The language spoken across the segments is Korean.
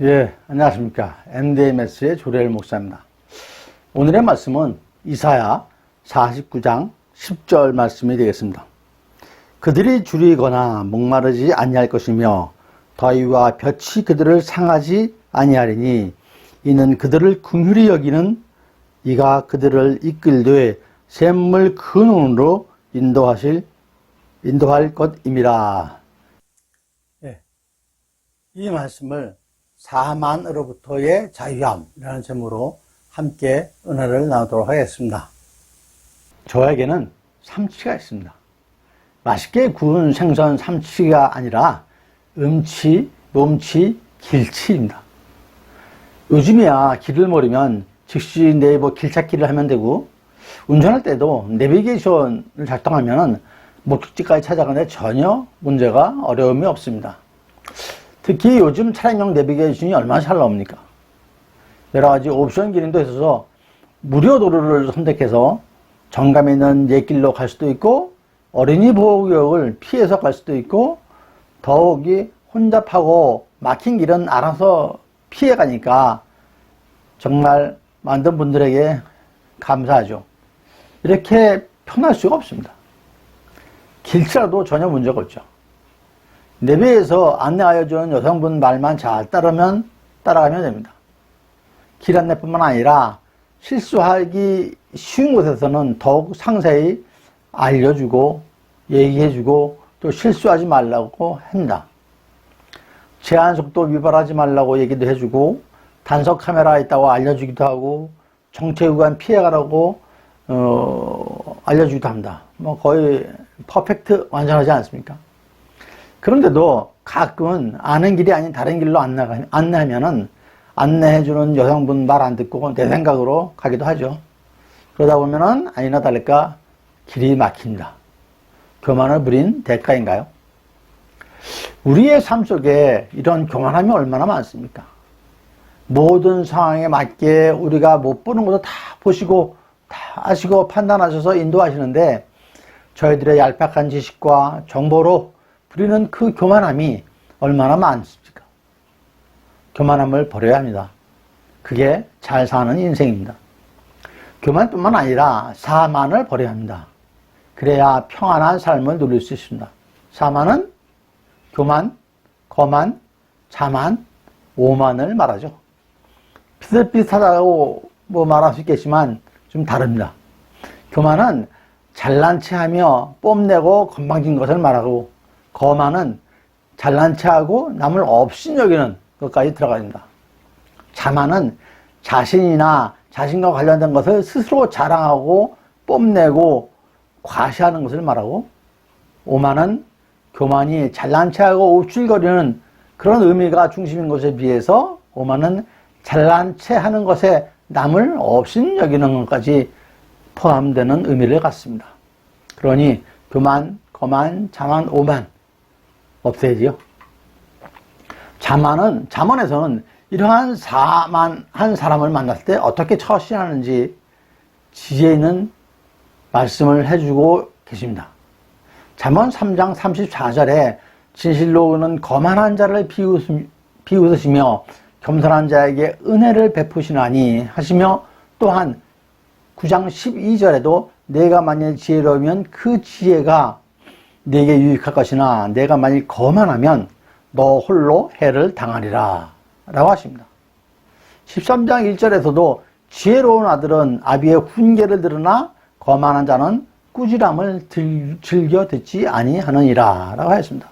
예, 안녕하십니까. MDMS의 조례일 목사입니다. 오늘의 말씀은 이사야 49장 10절 말씀이 되겠습니다. 그들이 줄이거나 목마르지 아니할 것이며 더위와 볕이 그들을 상하지 아니하리니 이는 그들을 긍휼히 여기는 이가 그들을 이끌되 샘물 근원으로 인도할 것임이라. 예, 이 말씀을 사만으로부터의 자유함이라는 제목으로 함께 은혜를 나누도록 하겠습니다. 저에게는 삼치가 있습니다. 맛있게 구운 생선 삼치가 아니라 음치, 놈치, 길치입니다. 요즘이야 길을 모르면 즉시 네이버 길찾기를 하면 되고 운전할 때도 내비게이션을 작동하면 목적지까지 찾아가는데 전혀 문제가 어려움이 없습니다. 특히 요즘 차량용 내비게이션이 얼마나 잘 나옵니까? 여러 가지 옵션 기능도 있어서 무료 도로를 선택해서 정감 있는 옛길로 갈 수도 있고 어린이 보호구역을 피해서 갈 수도 있고 더욱이 혼잡하고 막힌 길은 알아서 피해가니까 정말 만든 분들에게 감사하죠. 이렇게 편할 수가 없습니다. 길치라도 전혀 문제가 없죠. 내비에서 안내하여주는 여성분 말만 잘 따라가면 됩니다. 길 안내뿐만 아니라 실수하기 쉬운 곳에서는 더욱 상세히 알려주고 얘기해주고 또 실수하지 말라고 합니다. 제한속도 위반하지 말라고 얘기도 해주고 단속 카메라 있다고 알려주기도 하고 정체구간 피해가라고 알려주기도 합니다. 뭐 거의 퍼펙트 완전하지 않습니까? 그런데도 가끔은 아는 길이 아닌 다른 길로 안내하면은 안내해주는 여성분 말 안 듣고 내 생각으로 가기도 하죠. 그러다 보면은 아니나 다를까 길이 막힙니다. 교만을 부린 대가인가요? 우리의 삶 속에 이런 교만함이 얼마나 많습니까? 모든 상황에 맞게 우리가 못 보는 것도 다 보시고 다 아시고 판단하셔서 인도하시는데 저희들의 얄팍한 지식과 정보로 부리는 그 교만함이 얼마나 많습니까? 교만함을 버려야 합니다. 그게 잘 사는 인생입니다. 교만뿐만 아니라 사만을 버려야 합니다. 그래야 평안한 삶을 누릴 수 있습니다. 사만은 교만, 거만, 자만, 오만을 말하죠. 비슷비슷하다고 말할 수 있겠지만 좀 다릅니다. 교만은 잘난 체하며 뽐내고 건방진 것을 말하고 거만은 잘난 체하고 남을 업신여기는 것까지 들어갑니다. 자만은 자신이나 자신과 관련된 것을 스스로 자랑하고 뽐내고 과시하는 것을 말하고 오만은 교만이 잘난 체하고 옵실거리는 그런 의미가 중심인 것에 비해서 오만은 잘난 체하는 것에 남을 업신여기는 것까지 포함되는 의미를 갖습니다. 그러니 교만, 거만, 자만, 오만 없애야지요. 잠언에서는 이러한 사만한 사람을 만났을 때 어떻게 처신하는지 지혜 있는 말씀을 해주고 계십니다. 잠언 3장 34절에 진실로는 거만한 자를 비웃으시며 겸손한 자에게 은혜를 베푸시나니 하시며 또한 9장 12절에도 내가 만일 지혜로우면 그 지혜가 네게 유익할 것이나 내가 만일 거만하면 너 홀로 해를 당하리라 라고 하십니다. 13장 1절에서도 지혜로운 아들은 아비의 훈계를 들으나 거만한 자는 꾸지람을 즐겨 듣지 아니하느니라 라고 하였습니다.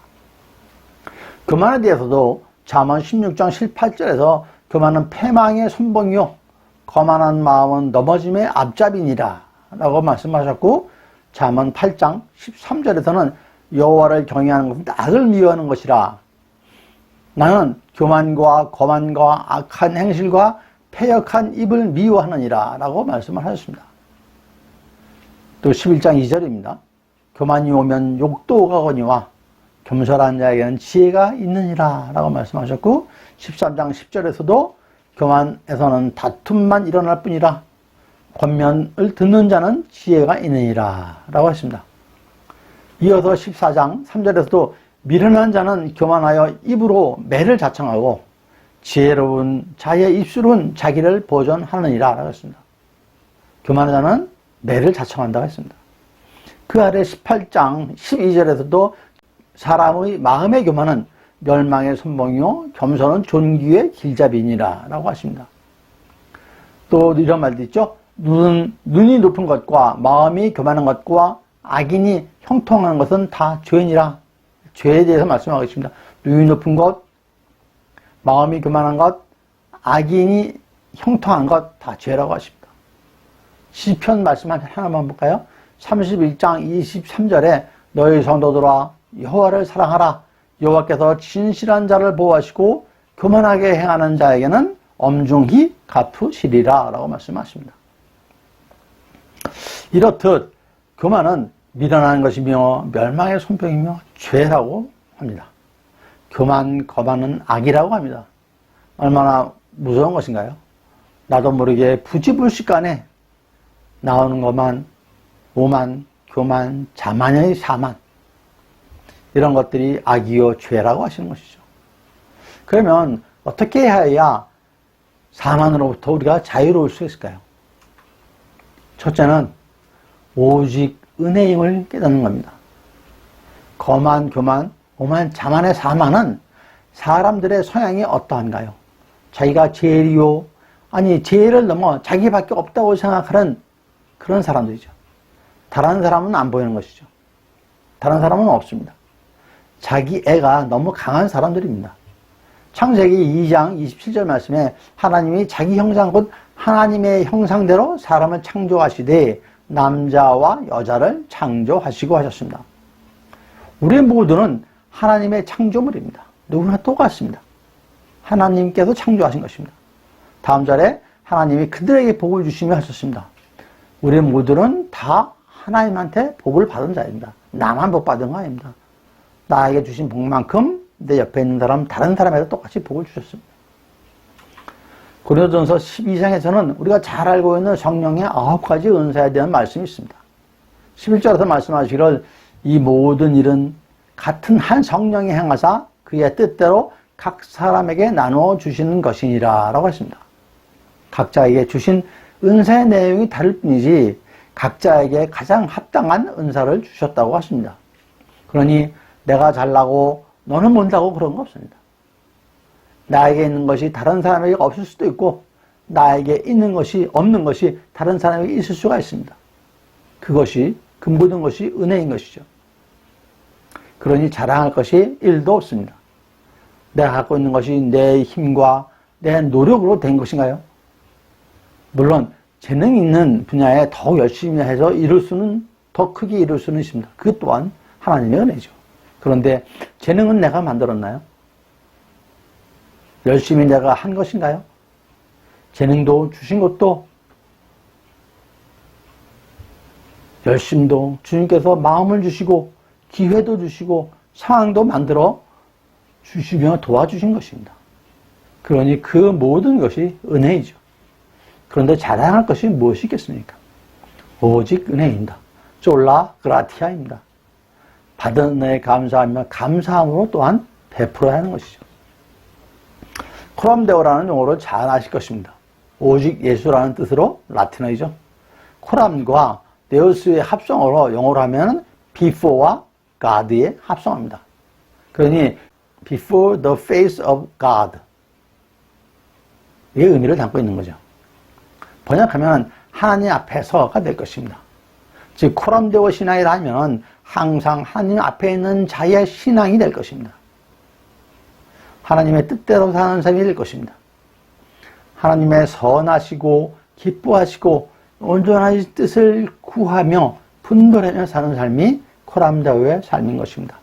교만에 대해서도 잠언 16장 18절에서 교만은 패망의 선봉이요 거만한 마음은 넘어짐의 앞잡이니라 라고 말씀하셨고 잠언 8장 13절에서는 여호와를 경외하는 것은 악을 미워하는 것이라 나는 교만과 거만과 악한 행실과 패역한 입을 미워하느니라 라고 말씀을 하셨습니다. 또 11장 2절입니다. 교만이 오면 욕도 오가거니와 겸손한 자에게는 지혜가 있느니라 라고 말씀하셨고 13장 10절에서도 교만에서는 다툼만 일어날 뿐이라 권면을 듣는 자는 지혜가 있느니라 라고 했습니다. 이어서 14장 3절에서도 미련한 자는 교만하여 입으로 매를 자청하고 지혜로운 자의 입술은 자기를 보존하느니라 라고 했습니다. 교만한 자는 매를 자청한다고 했습니다. 그 아래 18장 12절에서도 사람의 마음의 교만은 멸망의 선봉이요 겸손은 존귀의 길잡이니라 라고 하십니다. 또 이런 말도 있죠. 눈이 높은 것과 마음이 교만한 것과 악인이 형통하는 것은 다 죄니라. 죄에 대해서 말씀하고 있습니다. 눈이 높은 것, 마음이 교만한 것, 악인이 형통한 것 다 죄라고 하십니다. 시편 말씀 하나만 볼까요? 31장 23절에 너희 성도들아 여호와를 사랑하라. 여호와께서 진실한 자를 보호하시고 교만하게 행하는 자에게는 엄중히 갚으시리라 라고 말씀하십니다. 이렇듯 교만은 미련한 것이며 멸망의 손병이며 죄라고 합니다. 교만, 거만은 악이라고 합니다. 얼마나 무서운 것인가요? 나도 모르게 부지불식간에 나오는 것만 오만, 교만, 자만의 사만 이런 것들이 악이요 죄라고 하시는 것이죠. 그러면 어떻게 해야 사만으로부터 우리가 자유로울 수 있을까요? 첫째는 오직 은혜임을 깨닫는 겁니다. 거만, 교만, 오만, 자만의 사만은 사람들의 성향이 어떠한가요? 자기가 제일이요, 아니 제일을 넘어 자기밖에 없다고 생각하는 그런 사람들이죠. 다른 사람은 안 보이는 것이죠. 다른 사람은 없습니다. 자기 애가 너무 강한 사람들입니다. 창세기 2장 27절 말씀에 하나님이 자기 형상 곧 하나님의 형상대로 사람을 창조하시되 남자와 여자를 창조하시고 하셨습니다. 우리 모두는 하나님의 창조물입니다. 누구나 똑같습니다. 하나님께서 창조하신 것입니다. 다음 절에 하나님이 그들에게 복을 주시며 하셨습니다. 우리 모두는 다 하나님한테 복을 받은 자입니다. 나만 복 받은 거 아닙니다. 나에게 주신 복만큼 내 옆에 있는 사람, 다른 사람에도 똑같이 복을 주셨습니다. 고린도전서 12장에서는 우리가 잘 알고 있는 성령의 9가지 은사에 대한 말씀이 있습니다. 11절에서 말씀하시기를 이 모든 일은 같은 한 성령이 행하사 그의 뜻대로 각 사람에게 나누어 주시는 것이니라 라고 했습니다. 각자에게 주신 은사의 내용이 다를 뿐이지 각자에게 가장 합당한 은사를 주셨다고 하십니다. 그러니 내가 잘나고 너는 못나고 그런 거 없습니다. 나에게 있는 것이 다른 사람에게 없을 수도 있고 나에게 있는 것이 없는 것이 다른 사람에게 있을 수가 있습니다. 그것이 그 모든 것이 은혜인 것이죠. 그러니 자랑할 것이 1도 없습니다. 내가 갖고 있는 것이 내 힘과 내 노력으로 된 것인가요? 물론 재능 있는 분야에 더 열심히 해서 더 크게 이룰 수는 있습니다. 그것 또한 하나님의 은혜죠. 그런데 재능은 내가 만들었나요? 열심히 내가 한 것인가요? 재능도 주신 것도 열심도 주님께서 마음을 주시고 기회도 주시고 상황도 만들어 주시며 도와주신 것입니다. 그러니 그 모든 것이 은혜이죠. 그런데 자랑할 것이 무엇이 있겠습니까? 오직 은혜입니다. 솔라 그라티아입니다. 받은 은혜에 감사하며 감사함으로 또한 베풀어야 하는 것이죠. 코람데오라는 용어를 잘 아실 것입니다. 오직 예수라는 뜻으로 라틴어이죠. 코람과 데우스의 합성어로 영어로 하면 before와 God의 합성어입니다. 그러니 before the face of God 이 의미를 담고 있는 거죠. 번역하면 하나님 앞에서가 될 것입니다. 즉 코람데오 신앙이라 하면 항상 하나님 앞에 있는 자의 신앙이 될 것입니다. 하나님의 뜻대로 사는 삶이 될 것입니다. 하나님의 선하시고 기뻐하시고 온전한 뜻을 구하며 분별하며 사는 삶이 코람데오의 삶인 것입니다.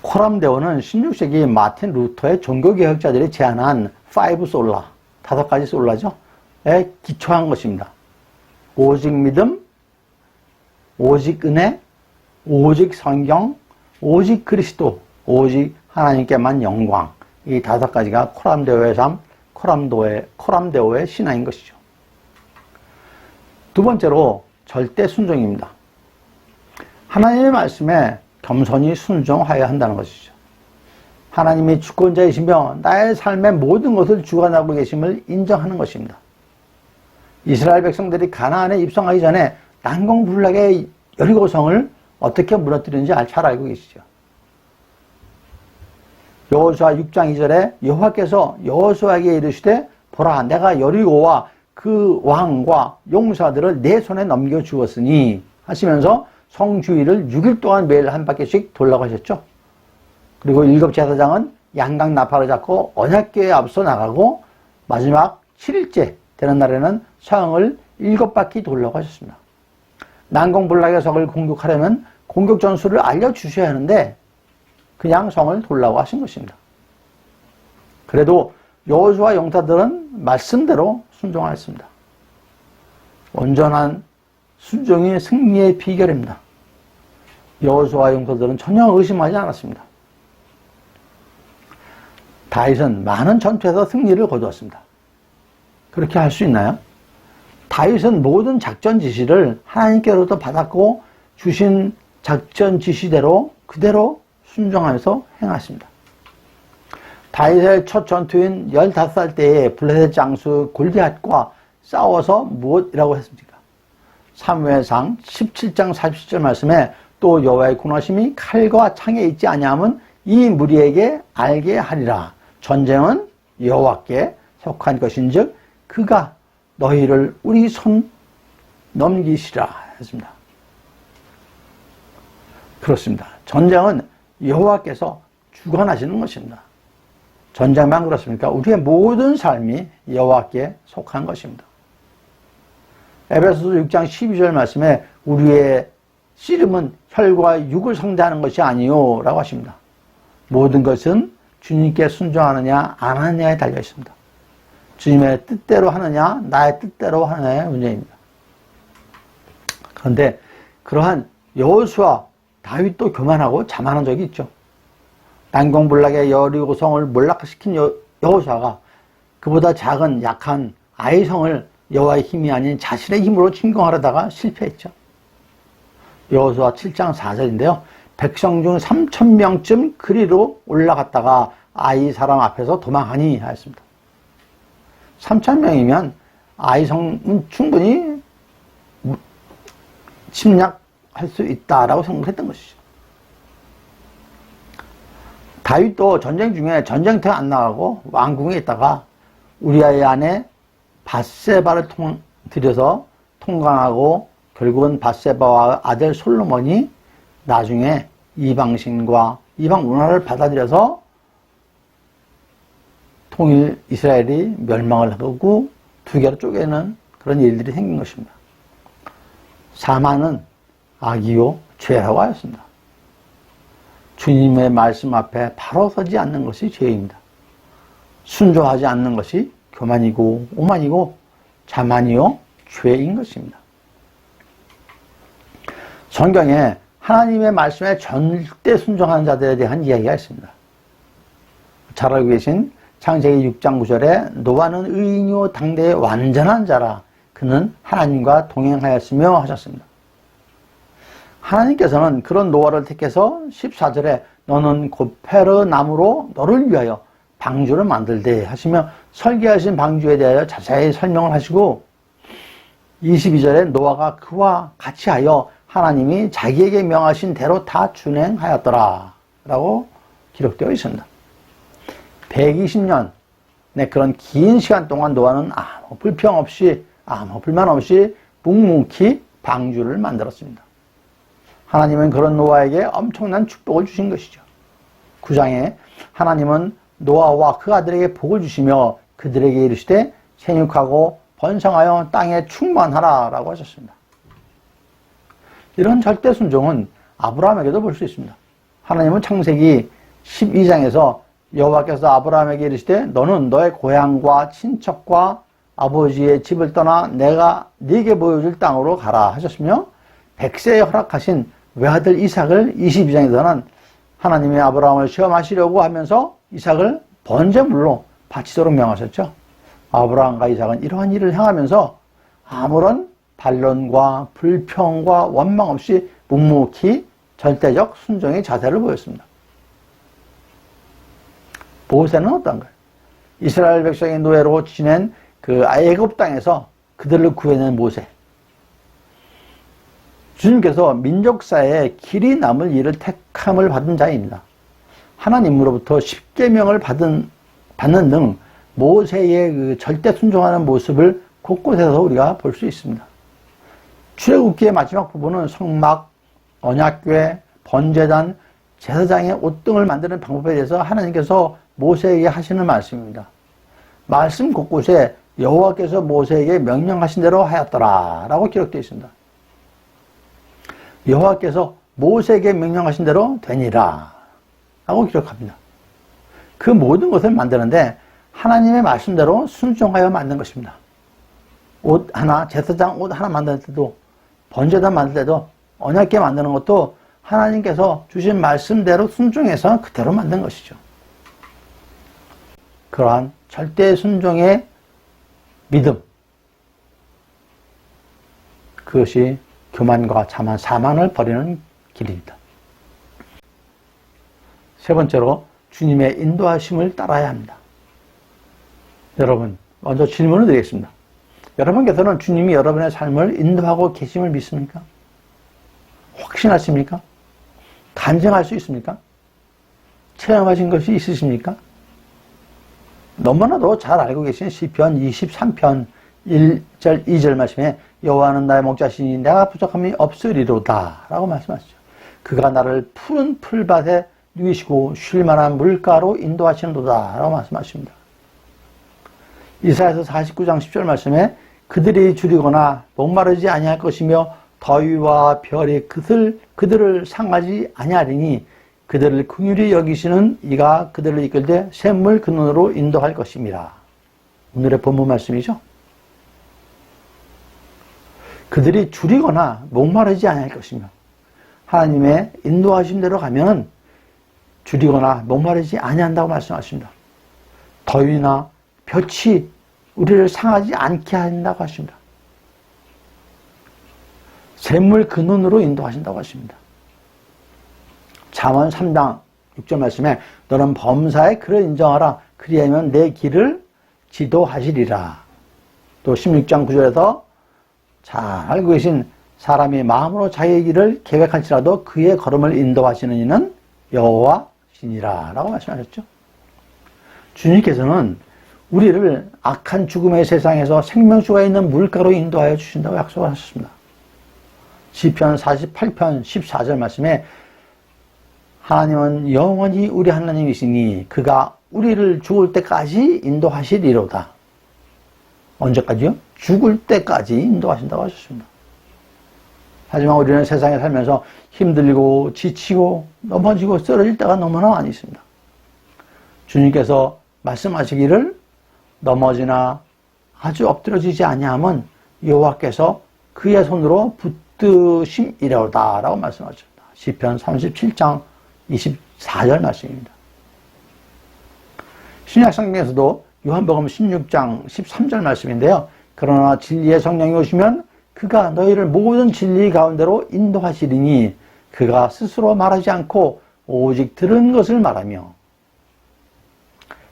코람데오는 16세기 마틴 루터의 종교개혁자들이 제안한 5솔라, 5가지 솔라죠. 에 기초한 것입니다. 오직 믿음, 오직 은혜, 오직 성경, 오직 그리스도, 오직 하나님께만 영광. 이 5가지가 코람데오의 삶, 코람데오의 신앙인 것이죠. 두 번째로 절대 순종입니다. 하나님의 말씀에 겸손히 순종하여야 한다는 것이죠. 하나님이 주권자이시며 나의 삶의 모든 것을 주관하고 계심을 인정하는 것입니다. 이스라엘 백성들이 가나안에 입성하기 전에 난공불락의 여리고성을 어떻게 무너뜨리는지 잘 알고 계시죠. 여호수아 6장 2절에 여호와께서 여호수아에게 이르시되 보라 내가 여리고와 그 왕과 용사들을 내 손에 넘겨 주었으니 하시면서 성 주위를 6일 동안 매일 한 바퀴씩 돌라고 하셨죠. 그리고 일곱 제사장은 양각 나팔을 잡고 언약궤에 앞서 나가고 마지막 7일째 되는 날에는 성을 7바퀴 돌라고 하셨습니다. 난공불락의 성을 공격하려면 공격 전술을 알려주셔야 하는데 그냥 성을 돌라고 하신 것입니다. 그래도 여호수아 용사들은 말씀대로 순종하였습니다. 온전한 순종이 승리의 비결입니다. 여호수아 용사들은 전혀 의심하지 않았습니다. 다윗은 많은 전투에서 승리를 거두었습니다. 그렇게 할 수 있나요? 다윗은 모든 작전 지시를 하나님께로부터 받았고 주신 작전 지시대로 그대로 순종하면서 행하십니다. 다윗의 첫 전투인 15살 때에 블레셋 장수 골리앗과 싸워서 무엇이라고 했습니까? 사무엘상 17장 47절 말씀에 또 여호와의 군하심이 칼과 창에 있지 아니하면 이 무리에게 알게 하리라. 전쟁은 여호와께 속한 것인즉 그가 너희를 우리 손 넘기시라 했습니다. 그렇습니다. 전쟁은 여호와께서 주관하시는 것입니다. 전쟁만 그렇습니까? 우리의 모든 삶이 여호와께 속한 것입니다. 에베소서 6장 12절 말씀에 우리의 씨름은 혈과 육을 상대하는 것이 아니요 라고 하십니다. 모든 것은 주님께 순종하느냐 안 하느냐에 달려 있습니다. 주님의 뜻대로 하느냐 나의 뜻대로 하느냐의 문제입니다. 그런데 그러한 여호수아 다윗도 교만하고 자만한 적이 있죠. 난공불락의 여리고성을 몰락시킨 여호수아가 그보다 작은 약한 아이성을 여호와의 힘이 아닌 자신의 힘으로 침공하려다가 실패했죠. 여호수아 7장 4절인데요. 백성 중 3,000명쯤 그리로 올라갔다가 아이 사람 앞에서 도망하니 하였습니다. 3,000명이면 아이성은 충분히 침략할 수 있다라고 생각했던 것이죠. 다윗도 전쟁 중에 전쟁터에 안 나가고 왕궁에 있다가 우리아의 아내 밧세바를 들여서 통강하고 결국은 밧세바와 아들 솔로몬이 나중에 이방신과 이방 문화를 받아들여서 통일 이스라엘이 멸망을 하고 두 개로 쪼개는 그런 일들이 생긴 것입니다. 사마는 악이요 죄라고 하였습니다. 주님의 말씀 앞에 바로 서지 않는 것이 죄입니다. 순종하지 않는 것이 교만이고 오만이고 자만이요 죄인 것입니다. 성경에 하나님의 말씀에 절대 순종하는 자들에 대한 이야기가 있습니다. 잘 알고 계신 창세기 6장 9절에 노아는 의인이요 당대의 완전한 자라 그는 하나님과 동행하였으며 하셨습니다. 하나님께서는 그런 노아를 택해서 14절에 너는 고페르 나무로 너를 위하여 방주를 만들되 하시며 설계하신 방주에 대하여 자세히 설명을 하시고 22절에 노아가 그와 같이 하여 하나님이 자기에게 명하신 대로 다 준행하였더라 라고 기록되어 있습니다. 120년의 그런 긴 시간 동안 노아는 아무 불평 없이 아무 불만 없이 묵묵히 방주를 만들었습니다. 하나님은 그런 노아에게 엄청난 축복을 주신 것이죠. 9장에 하나님은 노아와 그 아들에게 복을 주시며 그들에게 이르시되 생육하고 번성하여 땅에 충만하라 라고 하셨습니다. 이런 절대 순종은 아브라함에게도 볼 수 있습니다. 하나님은 창세기 12장에서 여호와께서 아브라함에게 이르시되 너는 너의 고향과 친척과 아버지의 집을 떠나 내가 네게 보여줄 땅으로 가라 하셨으며 100세에 허락하신 외아들 이삭을 22장에서는 하나님이 아브라함을 시험하시려고 하면서 이삭을 번제물로 바치도록 명하셨죠. 아브라함과 이삭은 이러한 일을 행하면서 아무런 반론과 불평과 원망 없이 묵묵히 절대적 순종의 자세를 보였습니다. 모세는 어떤 거예요? 이스라엘 백성의 노예로 지낸 그 애굽 땅에서 그들을 구해낸 모세. 주님께서 민족사에 길이 남을 일을 택함을 받은 자입니다. 하나님으로부터 십계명을 받는 등 모세의 그 절대 순종하는 모습을 곳곳에서 우리가 볼 수 있습니다. 출애굽기의 마지막 부분은 성막, 언약궤, 번제단, 제사장의 옷 등을 만드는 방법에 대해서 하나님께서 모세에게 하시는 말씀입니다. 말씀 곳곳에 여호와께서 모세에게 명령하신 대로 하였더라 라고 기록되어 있습니다. 여호와께서 모세에게 명령하신 대로 되니라 라고 기록합니다. 그 모든 것을 만드는데 하나님의 말씀대로 순종하여 만든 것입니다. 옷 하나, 제사장 옷 하나 만들 때도, 번제단 만들 때도, 언약궤 만드는 것도 하나님께서 주신 말씀대로 순종해서 그대로 만든 것이죠. 그러한 절대 순종의 믿음, 그것이 교만과 자만, 사만을 버리는 길입니다. 세 번째로 주님의 인도하심을 따라야 합니다. 여러분, 먼저 질문을 드리겠습니다. 여러분께서는 주님이 여러분의 삶을 인도하고 계심을 믿습니까? 확신하십니까? 간증할 수 있습니까? 체험하신 것이 있으십니까? 너무나도 잘 알고 계신 시편 23편 1절 2절 말씀에 여호와는 나의 목자시니 내가 부족함이 없으리로다 라고 말씀하시죠. 그가 나를 푸른 풀밭에 누이시고 쉴만한 물가로 인도하시는도다 라고 말씀하십니다. 이사야서 49장 10절 말씀에 그들이 줄이거나 목마르지 아니할 것이며 더위와 별이 그들을 상하지 아니하리니 그들을 긍휼히 여기시는 이가 그들을 이끌되 샘물 근원으로 인도할 것입니다. 오늘의 본문 말씀이죠. 그들이 줄이거나 목마르지 아니할 것이며 하나님의 인도하신 대로 가면 줄이거나 목마르지 아니한다고 말씀하십니다. 더위나 볕이 우리를 상하지 않게 한다고 하십니다. 샘물 근원으로 인도하신다고 하십니다. 잠언 3장 6절 말씀에 너는 범사에 그를 인정하라. 그리하면 내 길을 지도하시리라. 또 16장 9절에서 잘 알고 계신 사람이 마음으로 자기의 길을 계획할지라도 그의 걸음을 인도하시는 이는 여호와시니라 라고 말씀하셨죠. 주님께서는 우리를 악한 죽음의 세상에서 생명수가 있는 물가로 인도하여 주신다고 약속을 하셨습니다. 시편 48편 14절 말씀에 하나님은 영원히 우리 하나님이시니 그가 우리를 죽을 때까지 인도하시리로다. 언제까지요? 죽을 때까지 인도하신다고 하셨습니다. 하지만 우리는 세상에 살면서 힘들고 지치고 넘어지고 쓰러질 때가 너무나 많이 있습니다. 주님께서 말씀하시기를 넘어지나 아주 엎드려지지 아니하면 여호와께서 그의 손으로 붙드심이로다 라고 말씀하셨습니다. 시편 37장 24절 말씀입니다. 신약 성경에서도 요한복음 16장 13절 말씀인데요. 그러나 진리의 성령이 오시면 그가 너희를 모든 진리 가운데로 인도하시리니 그가 스스로 말하지 않고 오직 들은 것을 말하며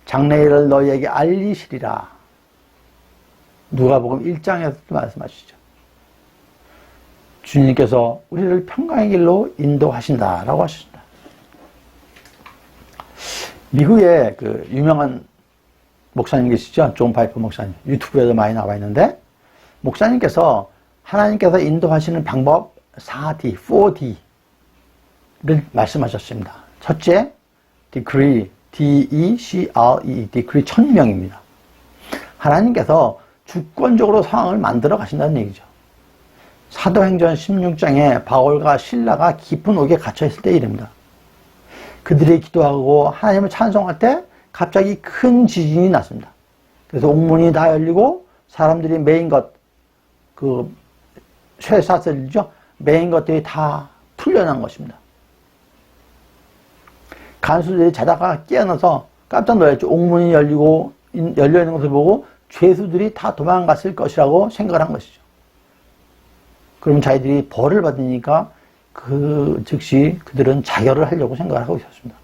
장래일을 너희에게 알리시리라. 누가복음 1장에서도 말씀하시죠. 주님께서 우리를 평강의 길로 인도하신다라고 하셨습니다. 미국의 그 유명한 목사님 계시죠? 존 파이퍼 목사님. 유튜브에도 많이 나와 있는데 목사님께서 하나님께서 인도하시는 방법 4D, 4D를 말씀하셨습니다. 첫째, decree, D-E-C-R-E, decree 천명입니다. 하나님께서 주권적으로 상황을 만들어 가신다는 얘기죠. 사도행전 16장에 바울과 실라가 깊은 옥에 갇혀 있을 때 일입니다. 그들이 기도하고 하나님을 찬송할 때 갑자기 큰 지진이 났습니다. 그래서 옥문이 다 열리고 사람들이 메인 것, 그 쇠사슬이죠. 메인 것들이 다 풀려난 것입니다. 간수들이 자다가 깨어나서 깜짝 놀랐죠. 옥문이 열리고 열려있는 것을 보고 죄수들이 다 도망갔을 것이라고 생각을 한 것이죠. 그러면 자기들이 벌을 받으니까 그 즉시 그들은 자결을 하려고 생각을 하고 있었습니다.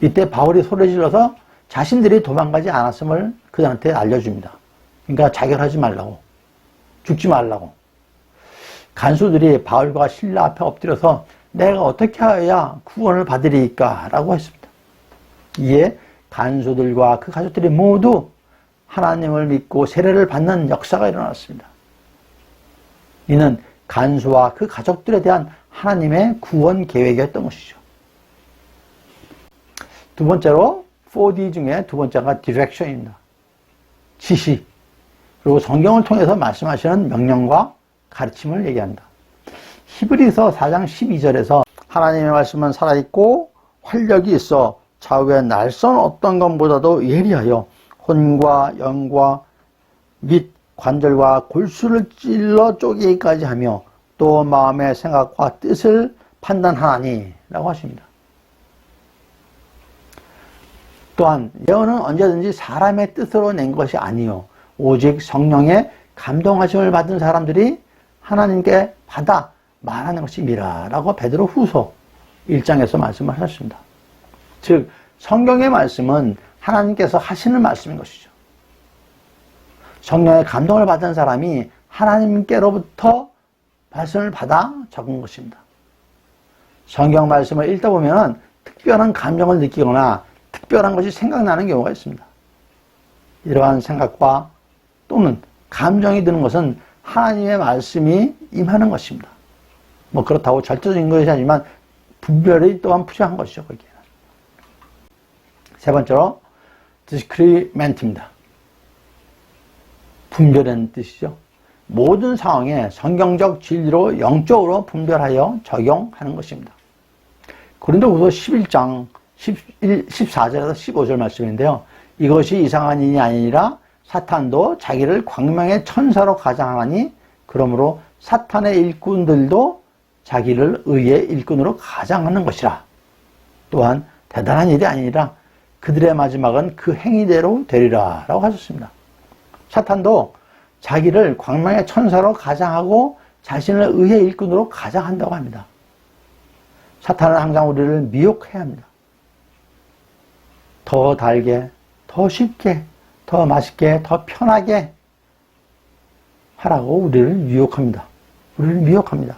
이때 바울이 소리 질러서 자신들이 도망가지 않았음을 그들한테 알려줍니다. 그러니까 자결하지 말라고, 죽지 말라고. 간수들이 바울과 실라 앞에 엎드려서 내가 어떻게 하여야 구원을 받으리까? 라고 했습니다. 이에 간수들과 그 가족들이 모두 하나님을 믿고 세례를 받는 역사가 일어났습니다. 이는 간수와 그 가족들에 대한 하나님의 구원 계획이었던 것이죠. 두 번째로 4D 중에 두 번째가 디렉션입니다. 지시. 그리고 성경을 통해서 말씀하시는 명령과 가르침을 얘기한다. 히브리서 4장 12절에서 하나님의 말씀은 살아있고 활력이 있어 좌우의 날선 어떤 것보다도 예리하여 혼과 영과 및 관절과 골수를 찔러 쪼개기까지 하며 또 마음의 생각과 뜻을 판단하나니 라고 하십니다. 또한 예언은 언제든지 사람의 뜻으로 낸 것이 아니요 오직 성령의 감동하심을 받은 사람들이 하나님께 받아 말하는 것입니다 라고 베드로 후서 1장에서 말씀을 하셨습니다. 즉 성경의 말씀은 하나님께서 하시는 말씀인 것이죠. 성령의 감동을 받은 사람이 하나님께로부터 말씀을 받아 적은 것입니다. 성경 말씀을 읽다 보면 특별한 감정을 느끼거나 특별한 것이 생각나는 경우가 있습니다. 이러한 생각과 또는 감정이 드는 것은 하나님의 말씀이 임하는 것입니다. 뭐 그렇다고 절대적인 것이 아니지만 분별이 또한 필요한 것이죠. 거기에는. 세 번째로 discriminament입니다. 분별하는 뜻이죠. 모든 상황에 성경적 진리로 영적으로 분별하여 적용하는 것입니다. 고린도후서 11장 14절에서 15절 말씀인데요. 이것이 이상한 일이 아니라 사탄도 자기를 광명의 천사로 가장하니 그러므로 사탄의 일꾼들도 자기를 의의 일꾼으로 가장하는 것이라. 또한 대단한 일이 아니라 그들의 마지막은 그 행위대로 되리라 라고 하셨습니다. 사탄도 자기를 광명의 천사로 가장하고 자신을 의의 일꾼으로 가장한다고 합니다. 사탄은 항상 우리를 미혹해야 합니다. 더 달게, 더 쉽게, 더 맛있게, 더 편하게 하라고 우리를 미혹합니다. 우리를 미혹합니다.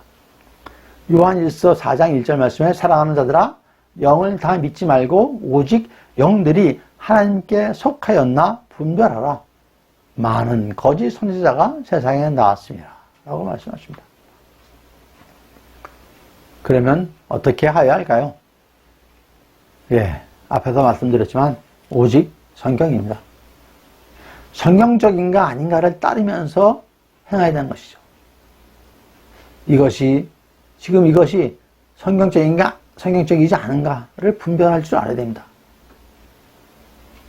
요한일서 4장 1절 말씀에 사랑하는 자들아 영을 다 믿지 말고 오직 영들이 하나님께 속하였나 분별하라. 많은 거짓 선지자가 세상에 나왔습니다. 라고 말씀하십니다. 그러면 어떻게 하여야 할까요? 예, 앞에서 말씀드렸지만 오직 성경입니다. 성경적인가 아닌가를 따르면서 행해야 되는 것이죠. 지금 이것이 성경적인가 성경적이지 않은가를 분별할 줄 알아야 됩니다.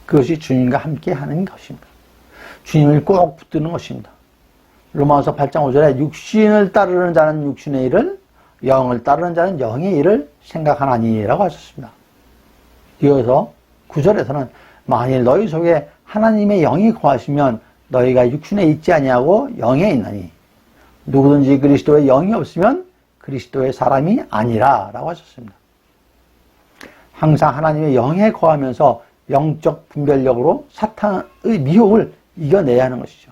그것이 주님과 함께 하는 것입니다. 주님을 꼭 붙드는 것입니다. 로마서 8장 5절에 육신을 따르는 자는 육신의 일을, 영을 따르는 자는 영의 일을 생각하나니라고 하셨습니다. 이어서 9절에서는 만일 너희 속에 하나님의 영이 거하시면 너희가 육신에 있지 아니하고 영에 있나니 누구든지 그리스도의 영이 없으면 그리스도의 사람이 아니라 라고 하셨습니다. 항상 하나님의 영에 거하면서 영적 분별력으로 사탄의 미혹을 이겨내야 하는 것이죠.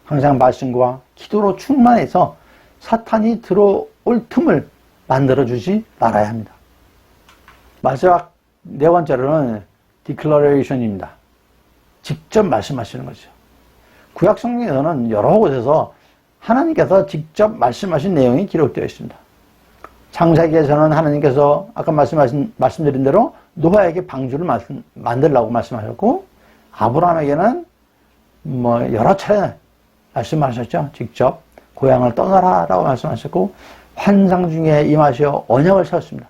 항상 말씀과 기도로 충만해서 사탄이 들어올 틈을 만들어주지 말아야 합니다. 마지막 네 번째로는 declaration입니다. 직접 말씀하시는 거죠. 구약 성경에서는 여러 곳에서 하나님께서 직접 말씀하신 내용이 기록되어 있습니다. 창세기에서는 하나님께서 아까 말씀드린 대로 노아에게 방주를 만들라고 말씀하셨고, 아브라함에게는 여러 차례 말씀하셨죠. 직접 고향을 떠나라 라고 말씀하셨고, 환상 중에 임하시어 언약을 세웠습니다.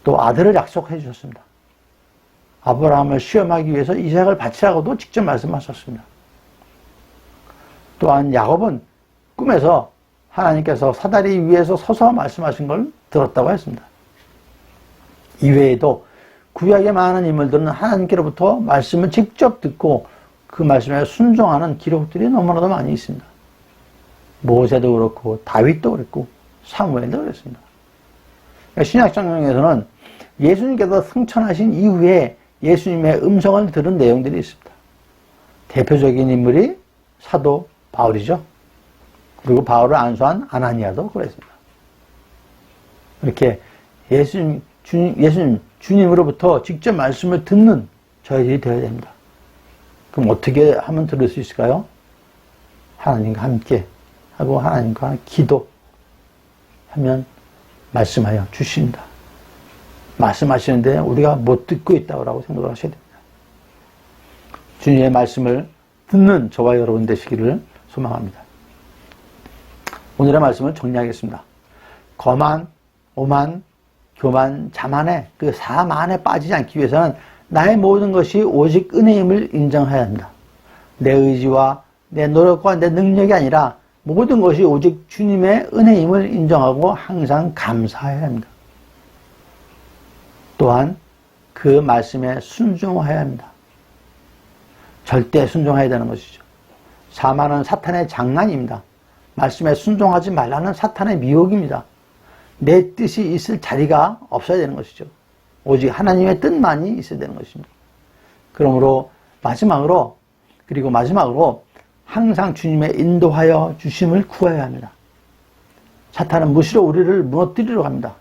또 아들을 약속해 주셨습니다. 아브라함을 시험하기 위해서 이삭을 바치라고도 직접 말씀하셨습니다. 또한 야곱은 꿈에서 하나님께서 사다리 위에서 서서 말씀하신 걸 들었다고 했습니다. 이외에도 구약의 많은 인물들은 하나님께로부터 말씀을 직접 듣고 그 말씀에 순종하는 기록들이 너무나도 많이 있습니다. 모세도 그렇고 다윗도 그랬고 사무엘도 그랬습니다. 신약성경에서는 예수님께서 승천하신 이후에 예수님의 음성을 들은 내용들이 있습니다. 대표적인 인물이 사도 바울이죠. 그리고 바울을 안수한 아나니아도 그랬습니다. 이렇게 주님으로부터 직접 말씀을 듣는 저희들이 되어야 됩니다. 그럼 어떻게 하면 들을 수 있을까요? 하나님과 함께 하고 하나님과 기도하면 말씀하여 주신다. 말씀하시는데 우리가 못 듣고 있다고 생각을 하셔야 됩니다. 주님의 말씀을 듣는 저와 여러분 되시기를 소망합니다. 오늘의 말씀을 정리하겠습니다. 거만, 오만, 교만, 자만의 그 사만에 빠지지 않기 위해서는 나의 모든 것이 오직 은혜임을 인정해야 합니다. 내 의지와 내 노력과 내 능력이 아니라 모든 것이 오직 주님의 은혜임을 인정하고 항상 감사해야 합니다. 또한 그 말씀에 순종해야 합니다. 절대 순종해야 되는 것이죠. 사만은 사탄의 장난입니다. 말씀에 순종하지 말라는 사탄의 미혹입니다. 내 뜻이 있을 자리가 없어야 되는 것이죠. 오직 하나님의 뜻만이 있어야 되는 것입니다. 그러므로 마지막으로 항상 주님의 인도하여 주심을 구해야 합니다. 사탄은 무시로 우리를 무너뜨리려 합니다.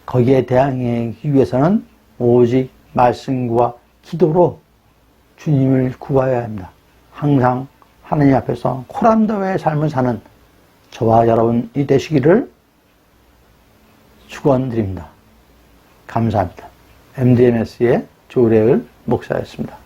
거기에 대항하기 위해서는 오직 말씀과 기도로 주님을 구해야 합니다. 항상 하나님 앞에서 코란도의 삶을 사는 저와 여러분이 되시기를 축원드립니다. 감사합니다. MDMS의 조래을 목사였습니다.